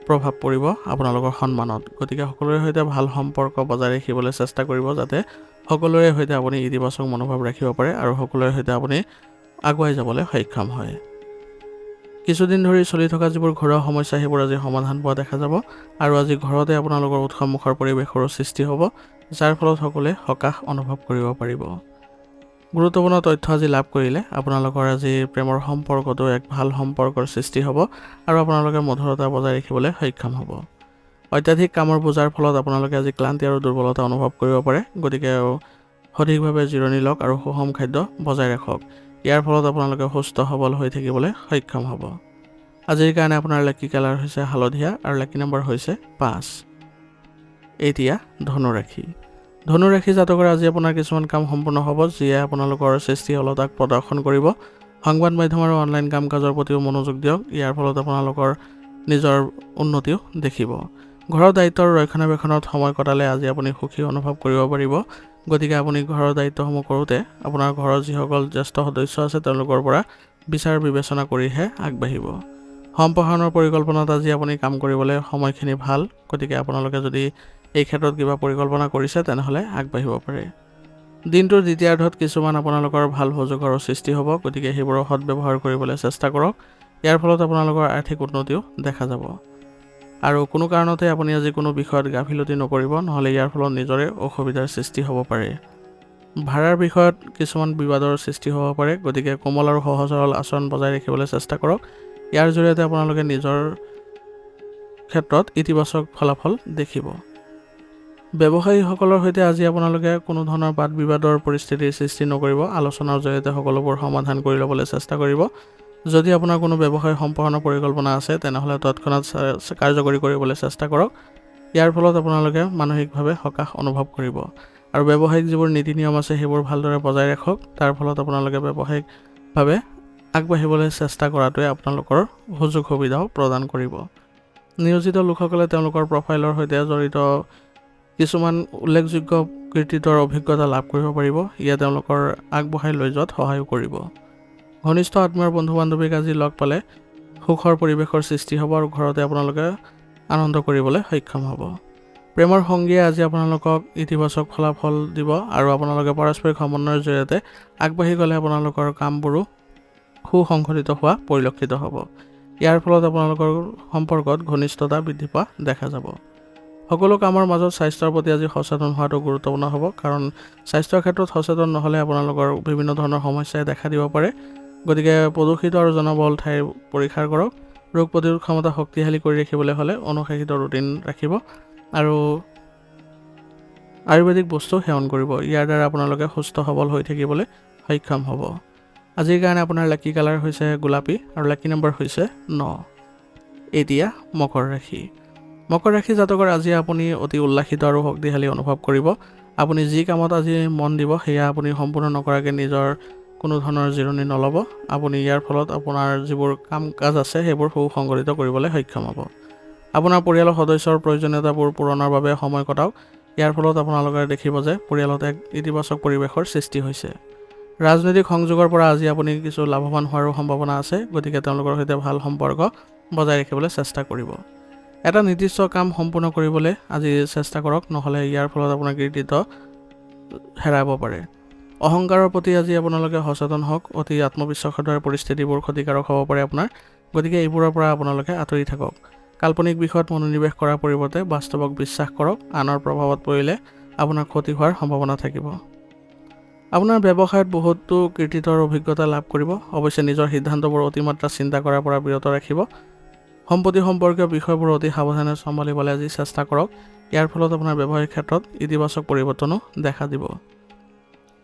প্ৰভাৱ পৰিব আপোনালোকৰ সন্মানত, গতিকে সকলোৰে সৈতে ভাল সম্পৰ্ক বজাই ৰাখিবলৈ চেষ্টা কৰিব, যাতে সকলোৰে সৈতে আপুনি ইতিবাচক মনোভাৱ ৰাখিব পাৰে আৰু সকলোৰে সৈতে আপুনি আগুৱাই যাবলৈ সক্ষম হয়। কিছুদিন ধৰি চলি থকা যিবোৰ ঘৰুৱা সমস্যা সেইবোৰ আজি সমাধান পোৱা দেখা যাব, আৰু আজি ঘৰতে আপোনালোকৰ উৎসৱমুখৰ পৰিৱেশৰো সৃষ্টি হ'ব, যাৰ ফলত সকলোৱে সকাহ অনুভৱ কৰিব পাৰিব। গুৰুত্বপূৰ্ণ তথ্য আজি লাভ কৰিলে আপোনালোকৰ আজি প্ৰেমৰ সম্পৰ্কটো এক ভাল সম্পৰ্কৰ সৃষ্টি হ'ব আৰু আপোনালোকে মধুৰতা বজাই ৰাখিবলৈ সক্ষম হ'ব। অত্যাধিক কামৰ বোজাৰ ফলত আপোনালোকে আজি ক্লান্তি আৰু দুৰ্বলতা অনুভৱ কৰিব পাৰে, গতিকে সঠিকভাৱে জিৰণি লওক আৰু সুষম খাদ্য বজাই ৰাখক। ইয়াৰ ফলত আপোনালোকে সুস্থ সবল হৈ থাকিবলৈ সক্ষম হ'ব। আজিৰ কাৰণে আপোনাৰ লাকি কালাৰ হৈছে হালধীয়া আৰু লাকি নম্বৰ হৈছে 5। এতিয়া ধনু ৰাশি জাতকৰ আজি আপোনাৰ কিছুমান কাম সম্পূৰ্ণ হ'ব, যিয়ে আপোনালোকৰ সৃষ্টিশীলতাক প্ৰদৰ্শন কৰিব। সংবাদ মাধ্যম আৰু অনলাইন কাম কাজৰ প্ৰতিও মনোযোগ দিয়ক, ইয়াৰ ফলত আপোনালোকৰ নিজৰ উন্নতিও দেখিব। ঘৰৰ দায়িত্বৰ ৰক্ষণাবেক্ষণত সময় কটালে আজি আপুনি সুখী অনুভৱ কৰিব পাৰিব, গতিকে আপুনি ঘৰৰ দায়িত্বসমূহ কৰোঁতে আপোনাৰ ঘৰৰ যিসকল জ্যেষ্ঠ সদস্য আছে তেওঁলোকৰ পৰা বিচাৰ বিবেচনা কৰিহে আগবাঢ়িব। সম্প্ৰসাৰণৰ পৰিকল্পনাত আজি আপুনি কাম কৰিবলৈ সময়খিনি ভাল, গতিকে আপোনালোকে যদি এই ক্ষেত্ৰত কিবা পৰিকল্পনা কৰিছে তেনেহ'লে আগবাঢ়িব পাৰে। দিনটোৰ দ্বিতীয়াৰ্ধত কিছুমান আপোনালোকৰ ভাল সুযোগৰ সৃষ্টি হ'ব, গতিকে সেইবোৰৰ সদ্ব্যৱহাৰ কৰিবলৈ চেষ্টা কৰক। ইয়াৰ ফলত আপোনালোকৰ আৰ্থিক উন্নতিও দেখা যাব। আৰু কোনো কাৰণতে আপুনি আজি কোনো বিষয়ত গাফিলতি নকৰিব, নহ'লে ইয়াৰ ফলত নিজৰে অসুবিধাৰ সৃষ্টি হ'ব পাৰে। ভাড়াৰ বিষয়ত কিছুমান বিবাদৰ সৃষ্টি হ'ব পাৰে, গতিকে কোমল আৰু সহজ সৰল আচৰণ বজাই ৰাখিবলৈ চেষ্টা কৰক। ইয়াৰ জৰিয়তে আপোনালোকে নিজৰ ক্ষেত্ৰত ইতিবাচক ফলাফল দেখিব। ব্যৱসায়ীসকলৰ সৈতে আজি আপোনালোকে কোনো ধৰণৰ বাদ বিবাদৰ পৰিস্থিতিৰ সৃষ্টি নকৰিব, আলোচনাৰ জৰিয়তে সকলোবোৰ সমাধান কৰি ল'বলৈ চেষ্টা কৰিব। যদি আপোনাৰ কোনো ব্যৱসায় সম্পূৰ্ণ পৰিকল্পনা আছে তেনেহ'লে তৎক্ষণাত কাৰ্যকৰী কৰিবলৈ চেষ্টা কৰক। ইয়াৰ ফলত আপোনালোকে মানসিকভাৱে সকাহ অনুভৱ কৰিব আৰু ব্যৱসায়িক যিবোৰ নীতি নিয়ম আছে সেইবোৰ ভালদৰে বজাই ৰাখক। তাৰ ফলত আপোনালোকে ব্যৱসায়িকভাৱে আগবাঢ়িবলৈ চেষ্টা কৰাটোৱে আপোনালোকৰ সুযোগ সুবিধাও প্ৰদান কৰিব। নিয়োজিত লোকসকলে তেওঁলোকৰ প্ৰফাইলৰ সৈতে জড়িত কিছুমান উল্লেখযোগ্য কৃতিত্বৰ অভিজ্ঞতা লাভ কৰিব পাৰিব, ইয়ে তেওঁলোকৰ আগবঢ়াই লৈ যোৱাত সহায় কৰিব। ঘনিষ্ঠ আত্মীয় বন্ধু বান্ধৱীক আজি লগ পালে সুখৰ পৰিৱেশৰ সৃষ্টি হ'ব আৰু ঘৰতে আপোনালোকে আনন্দ কৰিবলৈ সক্ষম হ'ব। প্ৰেমৰ সংগীয়ে আজি আপোনালোকক ইতিবাচক ফলাফল দিব আৰু আপোনালোকে পাৰস্পৰিক সমন্বয়ৰ জৰিয়তে আগবাঢ়ি গ'লে আপোনালোকৰ কামবোৰো সুসংগঠিত হোৱা পৰিলক্ষিত হ'ব। ইয়াৰ ফলত আপোনালোকৰ সম্পৰ্কত ঘনিষ্ঠতা বৃদ্ধি পোৱা দেখা যাব। সকলো কামৰ মাজত স্বাস্থ্যৰ প্ৰতি আজি সচেতন হোৱাটো গুৰুত্বপূৰ্ণ হ'ব, কাৰণ স্বাস্থ্যৰ ক্ষেত্ৰত সচেতন নহ'লে আপোনালোকৰ বিভিন্ন ধৰণৰ সমস্যাই দেখা দিব পাৰে। গতিকে প্ৰদূষিত আৰু জনবহুল ঠাইৰ পৰিহাৰ কৰক। ৰোগ প্ৰতিৰোধ ক্ষমতা শক্তিশালী কৰি ৰাখিবলৈ হ'লে অনুশাসিত ৰুটিন ৰাখিব আৰু আয়ুৰ্বেদিক বস্তু সেৱন কৰিব। ইয়াৰ দ্বাৰা আপোনালোকে সুস্থ সবল হৈ থাকিবলৈ সক্ষম হ'ব। আজিৰ কাৰণে আপোনাৰ লাকি কালাৰ হৈছে গোলাপী আৰু লাকি নম্বৰ হৈছে 9। এতিয়া মকৰ ৰাশি জাতকৰ আজি আপুনি অতি উল্লাসিত আৰু শক্তিশালী অনুভৱ কৰিব। আপুনি যি কামত আজি মন দিব সেয়া আপুনি সম্পূৰ্ণ নকৰাকৈ নিজৰ কোনো ধৰণৰ জিৰণি নল'ব। আপুনি ইয়াৰ ফলত আপোনাৰ যিবোৰ কাম কাজ আছে সেইবোৰ সুসংগঠিত কৰিবলৈ সক্ষম হ'ব। আপোনাৰ পৰিয়ালৰ সদস্যৰ প্ৰয়োজনীয়তাবোৰ পূৰণৰ বাবে সময় কটাওক। ইয়াৰ ফলত আপোনালোকে দেখিব যে পৰিয়ালত এক ইতিবাচক পৰিৱেশৰ সৃষ্টি হৈছে। ৰাজনৈতিক সংযোগৰ পৰা আজি আপুনি কিছু লাভৱান হোৱাৰো সম্ভাৱনা আছে, গতিকে তেওঁলোকৰ সৈতে ভাল সম্পৰ্ক বজাই ৰাখিবলৈ চেষ্টা কৰিব। এটা নিৰ্দিষ্ট কাম সম্পূৰ্ণ কৰিবলৈ আজি চেষ্টা কৰক, নহ'লে ইয়াৰ ফলত আপোনাৰ কৃতিত্ব হেৰাব পাৰে। অহংকাৰৰ প্ৰতি আজি আপোনালোকে সচেতন হওক। অতি আত্মবিশ্বাসৰ দৰে পৰিস্থিতিবোৰ ক্ষতিকাৰক হ'ব পাৰে আপোনাৰ, গতিকে এইবোৰৰ পৰা আপোনালোকে আঁতৰি থাকক। কাল্পনিক বিষয়ত মনোনিৱেশ কৰাৰ পৰিৱৰ্তে বাস্তৱক বিশ্বাস কৰক। আনৰ প্ৰভাৱত পৰিলে আপোনাৰ ক্ষতি হোৱাৰ সম্ভাৱনা থাকিব। আপোনাৰ ব্যৱসায়ত বহুতো কৃতিত্বৰ অভিজ্ঞতা লাভ কৰিব। অৱশ্যে নিজৰ সিদ্ধান্তবোৰ অতিমাত্ৰা চিন্তা কৰাৰ পৰা বিৰত ৰাখিব। সম্পত্তি সম্পৰ্কীয় বিষয়বোৰ অতি সাৱধানে চম্ভালিবলৈ আজি চেষ্টা কৰক। ইয়াৰ ফলত আপোনাৰ ব্যৱসায়িক ক্ষেত্ৰত ইতিবাচক পৰিৱৰ্তনো দেখা দিব।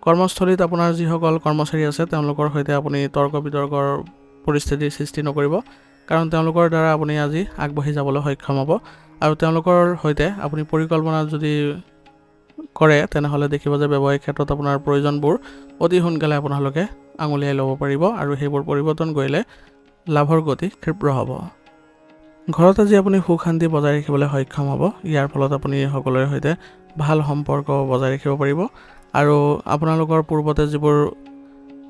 কৰ্মস্থলীত আপোনাৰ যিসকল কৰ্মচাৰী আছে তেওঁলোকৰ সৈতে আপুনি তৰ্ক বিতৰ্কৰ পৰিস্থিতিৰ সৃষ্টি নকৰিব, কাৰণ তেওঁলোকৰ দ্বাৰা আপুনি আজি আগবাঢ়ি যাবলৈ সক্ষম হ'ব আৰু তেওঁলোকৰ সৈতে আপুনি পৰিকল্পনা যদি কৰে তেনেহ'লে দেখিব যে ব্যৱসায়িক ক্ষেত্ৰত আপোনাৰ প্ৰয়োজনবোৰ অতি সোনকালে আপোনালোকে আঙুলিয়াই ল'ব পাৰিব আৰু সেইবোৰ পৰিৱৰ্তন কৰিলে লাভৰ গতি ক্ষীপ্ৰ হ'ব। ঘৰত আজি আপুনি সুখ শান্তি বজাই ৰাখিবলৈ সক্ষম হ'ব। ইয়াৰ ফলত আপুনি সকলোৰে সৈতে ভাল সম্পৰ্ক বজাই ৰাখিব পাৰিব আৰু আপোনালোকৰ পূৰ্বতে যিবোৰ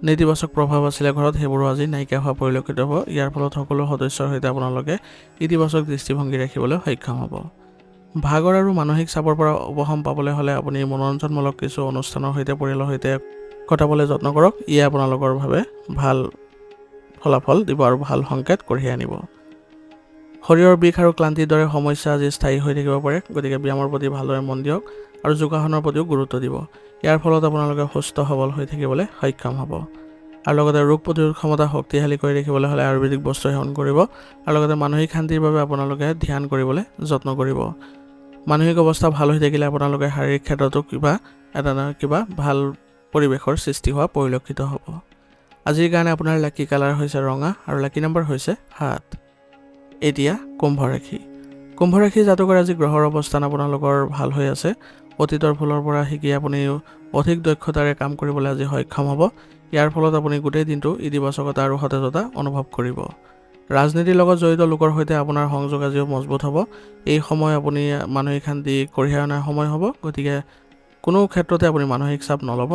নেতিবাচক প্ৰভাৱ আছিলে ঘৰত সেইবোৰো আজি নাইকিয়া হোৱা পৰিলক্ষিত হ'ব। ইয়াৰ ফলত সকলো সদস্যৰ সৈতে আপোনালোকে ইতিবাচক দৃষ্টিভংগী ৰাখিবলৈ সক্ষম হ'ব। ভাগৰ আৰু মানসিক চাপৰ পৰা উপশম পাবলৈ হ'লে আপুনি মনোৰঞ্জনমূলক কিছু অনুষ্ঠানৰ সৈতে পৰিয়ালৰ সৈতে কটাবলৈ যত্ন কৰক। ইয়ে আপোনালোকৰ বাবে ভাল ফলাফল দিব আৰু ভাল সংকেত কঢ়িয়াই আনিব। শৰীৰৰ বিষ আৰু ক্লান্তিৰ দৰে সমস্যা আজি স্থায়ী হৈ থাকিব পাৰে, গতিকে ব্যায়ামৰ প্ৰতি ভালদৰে মন দিয়ক আৰু যোগাসনৰ প্ৰতিও গুৰুত্ব দিব। ইয়াৰ ফলত আপোনালোকে সুস্থ সবল হৈ থাকিবলৈ সক্ষম হ'ব। আৰু লগতে ৰোগ প্ৰতিৰোধ ক্ষমতা শক্তিশালী কৰি ৰাখিবলৈ হ'লে আয়ুৰ্বেদিক বস্তু সেৱন কৰিব। আৰু লগতে মানসিক শান্তিৰ বাবে আপোনালোকে ধ্যান কৰিবলৈ যত্ন কৰিব। মানসিক অৱস্থা ভাল হৈ থাকিলে আপোনালোকে শাৰীৰিক ক্ষেত্ৰতো কিবা এটা নহয় কিবা ভাল পৰিৱেশৰ সৃষ্টি হোৱা পৰিলক্ষিত হ'ব। আজিৰ কাৰণে আপোনাৰ লাকি কালাৰ হৈছে ৰঙা আৰু লাকি নম্বৰ হৈছে 7। এতিয়া কুম্ভ ৰাশি। কুম্ভ ৰাশি জাতকৰ আজি গ্ৰহৰ অৱস্থান আপোনালোকৰ ভাল হৈ আছে। অতীতৰ ভুলৰ পৰা শিকি আপুনি অধিক দক্ষতাৰে কাম কৰিবলৈ আজি সক্ষম হ'ব। ইয়াৰ ফলত আপুনি গোটেই দিনটো ইতিবাচকতা আৰু সতেজতা অনুভৱ কৰিব। ৰাজনীতিৰ লগত জড়িত লোকৰ সৈতে আপোনাৰ সংযোগ আজিও মজবুত হ'ব। এই সময় আপুনি মানসিক শান্তি কঢ়িয়াই অনাৰ সময় হ'ব। গতিকে কোনো ক্ষেত্ৰতে আপুনি মানসিক চাপ নল'ব।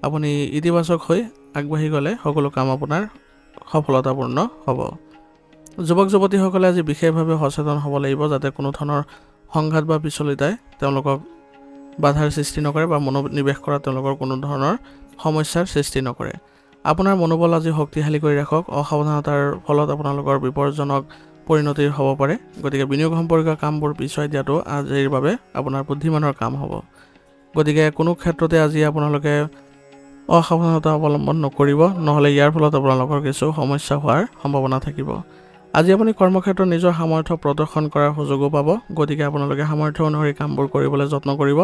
আপুনি ইতিবাচক হৈ আগবাঢ়ি গ'লে সকলো কাম আপোনাৰ সফলতাপূৰ্ণ হ'ব। যুৱক যুৱতীসকলে আজি বিশেষভাৱে সচেতন হ'ব লাগিব যাতে কোনো ধৰণৰ সংঘাত বা বিচলিতাই তেওঁলোকক বাধাৰ সৃষ্টি নকৰে বা মনোনিৱেশ কৰা তেওঁলোকৰ কোনো ধৰণৰ সমস্যাৰ সৃষ্টি নকৰে। আপোনাৰ মনোবল আজি শক্তিশালী কৰি ৰাখক। অসাৱধানতাৰ ফলত আপোনালোকৰ বিপদজনক পৰিণতি হ'ব পাৰে। গতিকে বিনিয়োগ সম্পৰ্কীয় কামবোৰ পিছুৱাই দিয়াটো আজিৰ বাবে আপোনাৰ বুদ্ধিমানৰ কাম হ'ব। গতিকে কোনো ক্ষেত্ৰতে আজি আপোনালোকে অসাৱধানতা অৱলম্বন নকৰিব, নহ'লে ইয়াৰ ফলত আপোনালোকৰ কিছু সমস্যা হোৱাৰ সম্ভাৱনা থাকিব। আজি আপুনি কৰ্মক্ষেত্ৰত নিজৰ সামৰ্থ্য প্ৰদৰ্শন কৰাৰ সুযোগো পাব। গতিকে আপোনালোকে সামৰ্থ্য অনুসৰি কামবোৰ কৰিবলৈ যত্ন কৰিব।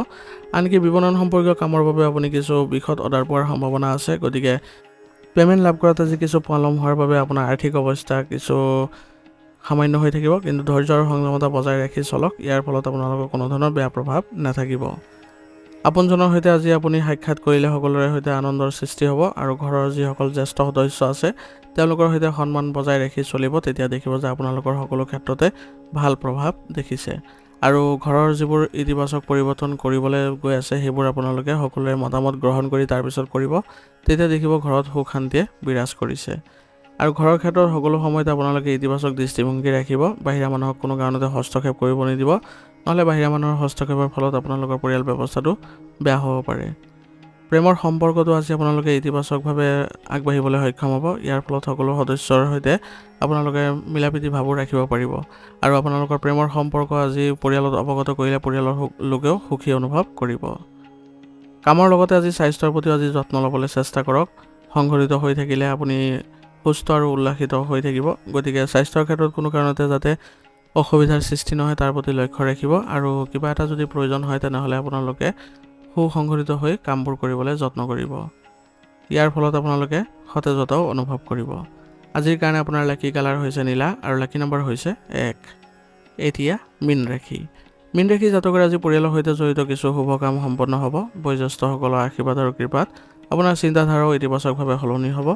আনকি বিপণন সম্পৰ্কীয় কামৰ বাবে আপুনি কিছু বিশদ অৰ্ডাৰ পোৱাৰ সম্ভাৱনা আছে। গতিকে পে'মেণ্ট লাভ কৰাত আজি কিছু পলম হোৱাৰ বাবে আপোনাৰ আৰ্থিক অৱস্থা কিছু সামান্য হৈ থাকিব, কিন্তু ধৈৰ্য আৰু সংযমতা বজাই ৰাখি চলক। ইয়াৰ ফলত আপোনালোকৰ কোনো ধৰণৰ বেয়া প্ৰভাৱ নাথাকিব। আপোনজনৰ সৈতে আজি আপুনি সাক্ষাৎ কৰিলে সকলোৰে সৈতে আনন্দৰ সৃষ্টি হ'ব আৰু ঘৰৰ যিসকল জ্যেষ্ঠ সদস্য আছে তেওঁলোকৰ সৈতে সন্মান বজাই ৰাখি চলিব। তেতিয়া দেখিব যে আপোনালোকৰ সকলো ক্ষেত্ৰতে ভাল প্ৰভাৱ দেখিছে। আৰু ঘৰৰ যিবোৰ ইতিবাচক পৰিৱৰ্তন কৰিবলৈ গৈ আছে সেইবোৰ আপোনালোকে সকলোৰে মতামত গ্ৰহণ কৰি তাৰপিছত কৰিব। তেতিয়া দেখিব ঘৰত সুখ শান্তিয়ে বিৰাজ কৰিছে। আৰু ঘৰৰ ক্ষেত্ৰত সকলো সময়তে আপোনালোকে ইতিবাচক দৃষ্টিভংগী ৰাখিব। বাহিৰা মানুহক কোনো কাৰণতে হস্তক্ষেপ কৰিব নিদিব, নহ'লে বাহিৰা মানুহৰ হস্তক্ষেপৰ ফলত আপোনালোকৰ পৰিয়াল ব্যৱস্থাটো বেয়া হ'ব পাৰে। প্ৰেমৰ সম্পৰ্কটো আজি আপোনালোকে ইতিবাচকভাৱে আগবাঢ়িবলৈ সক্ষম হ'ব। ইয়াৰ ফলত সকলো সদস্যৰ সৈতে আপোনালোকে মিলাপ্ৰীতি ভাৱো ৰাখিব পাৰিব। আৰু আপোনালোকৰ প্ৰেমৰ সম্পৰ্ক আজি পৰিয়ালত অৱগত কৰিলে পৰিয়ালৰ লোকেও সুখী অনুভৱ কৰিব। কামৰ লগতে আজি স্বাস্থ্যৰ প্ৰতিও আজি যত্ন ল'বলৈ চেষ্টা কৰক। সংঘটিত হৈ থাকিলে আপুনি সুস্থ আৰু উল্লাসিত হৈ থাকিব। গতিকে স্বাস্থ্যৰ ক্ষেত্ৰত কোনো কাৰণতে যাতে অসুবিধাৰ সৃষ্টি নহয় তাৰ প্ৰতি লক্ষ্য ৰাখিব। আৰু কিবা এটা যদি প্ৰয়োজন হয় তেনেহ'লে আপোনালোকে সুসংগঠিত হৈ কামবোৰ কৰিবলৈ যত্ন কৰিব। ইয়াৰ ফলত আপোনালোকে সতেজতাও অনুভৱ কৰিব। আজিৰ কাৰণে আপোনাৰ লাকি কালাৰ হৈছে নীলা আৰু লাকি নম্বৰ হৈছে 1। এতিয়া মীন ৰাশি। মীন ৰাশি জাতকৰ আজি পৰিয়ালৰ সৈতে জড়িত কিছু শুভ কাম সম্পন্ন হ'ব। বয়োজ্যেষ্ঠসকলৰ আশীৰ্বাদ আৰু কৃপাত আপোনাৰ চিন্তাধাৰাও ইতিবাচকভাৱে সলনি হ'ব।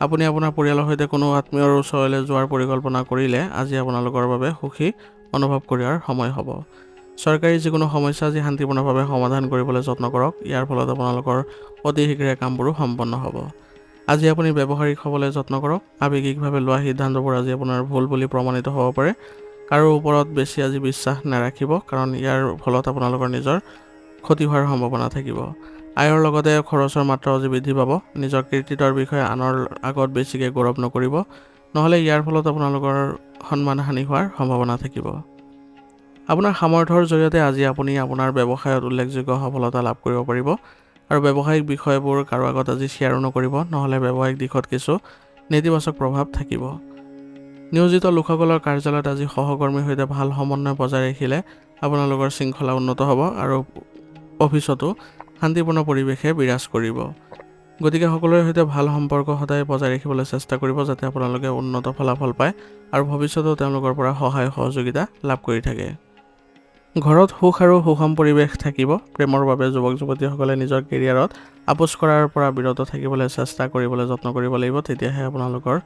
আপুনি আপোনাৰ পৰিয়ালৰ সৈতে কোনো আত্মীয়ৰ ওচৰলৈ যোৱাৰ পৰিকল্পনা কৰিলে আজি আপোনালোকৰ বাবে সুখী অনুভৱ কৰাৰ সময় হ'ব। চৰকাৰী যিকোনো সমস্যা আজি শান্তিপূৰ্ণভাৱে সমাধান কৰিবলৈ যত্ন কৰক। ইয়াৰ ফলত আপোনালোকৰ অতি শীঘ্ৰে কামবোৰো সম্পন্ন হ'ব। আজি আপুনি ব্যৱহাৰিক হ'বলৈ যত্ন কৰক। আৱেগিকভাৱে লোৱা সিদ্ধান্তবোৰ আজি আপোনাৰ ভুল বুলি প্ৰমাণিত হ'ব পাৰে। কাৰো ওপৰত বেছি আজি বিশ্বাস নাৰাখিব, কাৰণ ইয়াৰ ফলত আপোনালোকৰ নিজৰ ক্ষতি হোৱাৰ সম্ভাৱনা থাকিব। আয়ৰ লগতে খৰচৰ মাত্ৰা আজি বৃদ্ধি পাব। নিজৰ কৃতিত্বৰ বিষয়ে আনৰ আগত বেছিকৈ গৌৰৱ নকৰিব, নহ'লে ইয়াৰ ফলত আপোনালোকৰ সন্মান হানি হোৱাৰ সম্ভাৱনা থাকিব। আপোনাৰ সামৰ্থ্যৰ জৰিয়তে আজি আপুনি আপোনাৰ ব্যৱসায়ত উল্লেখযোগ্য সফলতা লাভ কৰিব পাৰিব। আৰু ব্যৱসায়িক বিষয়বোৰ কাৰো আগত আজি শ্বেয়াৰো নকৰিব, নহ'লে ব্যৱসায়িক দিশত কিছু নেতিবাচক প্ৰভাৱ থাকিব। নিয়োজিত লোকসকলৰ কাৰ্যালয়ত আজি সহকৰ্মীৰ সৈতে ভাল সমন্বয় বজাই ৰাখিলে আপোনালোকৰ শৃংখলা উন্নত হ'ব আৰু অফিচতো শান্তিপূৰ্ণ পৰিৱেশে বিৰাজ কৰিব। গতিকে সকলোৰে সৈতে ভাল সম্পৰ্ক সদায় বজাই ৰাখিবলৈ চেষ্টা কৰিব যাতে আপোনালোকে উন্নত ফলাফল পায় আৰু ভৱিষ্যতেও তেওঁলোকৰ পৰা সহায় সহযোগিতা লাভ কৰি থাকে। ঘৰত সুখ আৰু সুষম পৰিৱেশ থাকিব। প্ৰেমৰ বাবে যুৱক যুৱতীসকলে নিজৰ কেৰিয়াৰত আপোচ কৰাৰ পৰা বিৰত থাকিবলৈ চেষ্টা কৰিবলৈ যত্ন কৰিব লাগিব। তেতিয়াহে আপোনালোকৰ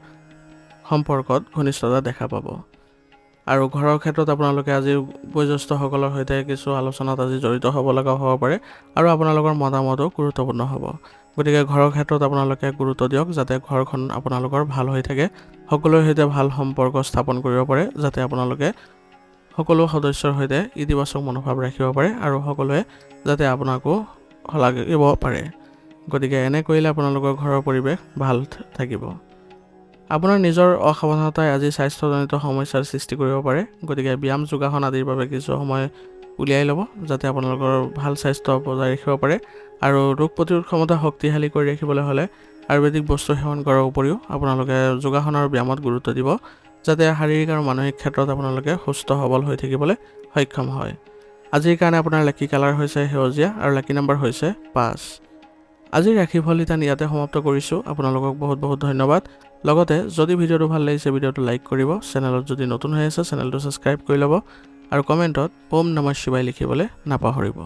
সম্পৰ্কত ঘনিষ্ঠতা দেখা পাব। আৰু ঘৰৰ ক্ষেত্ৰত আপোনালোকে আজি বয়োজ্যেষ্ঠসকলৰ সৈতে কিছু আলোচনাত আজি জড়িত হ'ব লগা হ'ব পাৰে আৰু আপোনালোকৰ মতামতো গুৰুত্বপূৰ্ণ হ'ব। গতিকে ঘৰৰ ক্ষেত্ৰত আপোনালোকে গুৰুত্ব দিয়ক যাতে ঘৰখন আপোনালোকৰ ভাল হৈ থাকে। সকলোৰে সৈতে ভাল সম্পৰ্ক স্থাপন কৰিব পাৰে যাতে আপোনালোকে সকলো সদস্যৰ সৈতে ইতিবাচক মনোভাৱ ৰাখিব পাৰে আৰু সকলোৱে যাতে আপোনাকো লাগিব পাৰে। গতিকে এনে কৰিলে আপোনালোকৰ ঘৰৰ পৰিৱেশ ভাল থাকিব। আপোনাৰ নিজৰ অসাৱধানতাই আজি স্বাস্থ্যজনিত সমস্যাৰ সৃষ্টি কৰিব পাৰে। গতিকে ব্যায়াম যোগাসন আদিৰ বাবে কিছু সময় উলিয়াই ল'ব যাতে আপোনালোকৰ ভাল স্বাস্থ্য বজাই ৰাখিব পাৰে আৰু ৰোগ প্ৰতিৰোধ ক্ষমতা শক্তিশালী কৰি ৰাখিবলৈ হ'লে আয়ুৰ্বেদিক বস্তু সেৱন কৰাৰ উপৰিও আপোনালোকে যোগাসন আৰু ব্যায়ামত গুৰুত্ব দিব যাতে শাৰীৰিক আৰু মানসিক ক্ষেত্ৰত আপোনালোকে সুস্থ সবল হৈ থাকিবলৈ সক্ষম হয়। আজিৰ কাৰণে আপোনাৰ লাকি কালাৰ হৈছে সেউজীয়া আৰু লাকি নম্বৰ হৈছে 5। আজিৰ ৰাশিফল নিদান ইয়াতে সমাপ্ত কৰিছোঁ। আপোনালোকক বহুত বহুত ধন্যবাদ। লগতে যদি ভিডিঅ'টো ভাল লাগিছে ভিডিঅ'টো লাইক কৰিব, চেনেলত যদি নতুন হৈ আছে চেনেলটো ছাবস্ক্ৰাইব কৰি ল'ব আৰু কমেণ্টত ওম নমঃ শিৱায় লিখিবলৈ নাপাহৰিব।